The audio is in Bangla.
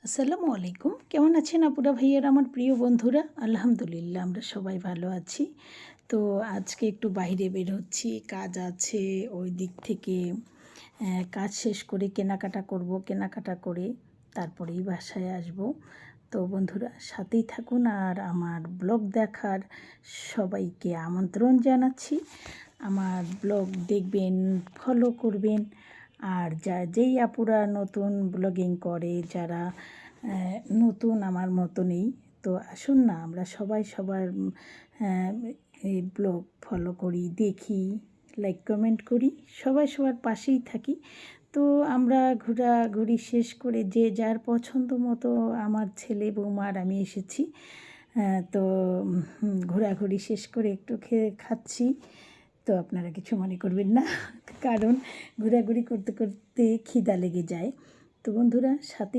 আসসালামু আলাইকুম। কেমন আছেন আপুরা ভাইয়ারা আমার প্রিয় বন্ধুরা? আলহামদুলিল্লাহ আমরা সবাই ভালো আছি। তো আজকে একটু বাইরে বের হচ্ছি, কাজ আছে ওই দিক থেকে। কাজ শেষ করে কেনাকাটা করব, কেনাকাটা করে তারপরেই বাসায় আসব। তো বন্ধুরা সাথেই থাকুন আর আমার ব্লগ দেখার সবাইকে আমন্ত্রণ জানাচ্ছি। আমার ব্লগ দেখবেন, ফলো করবেন। আর যেই আপুরা নতুন ব্লগিং করে, যারা নতুন আমার মতনই, তো আসুন না আমরা সবাই সবার এই ব্লগ ফলো করি, দেখি, লাইক কমেন্ট করি, সবাই সবার পাশেই থাকি। তো আমরা ঘোরাঘুরি শেষ করে যে যার পছন্দ মতো আমার ছেলে বৌমার আমি এসেছি। তো ঘোরাঘুরি শেষ করে একটু খাচ্ছি। তো আপনারা কিছু মনে করবেন না, কারণ ঘোরাঘুরি করতে করতে খিদা লেগে যায়। তো বন্ধুরা সাথেই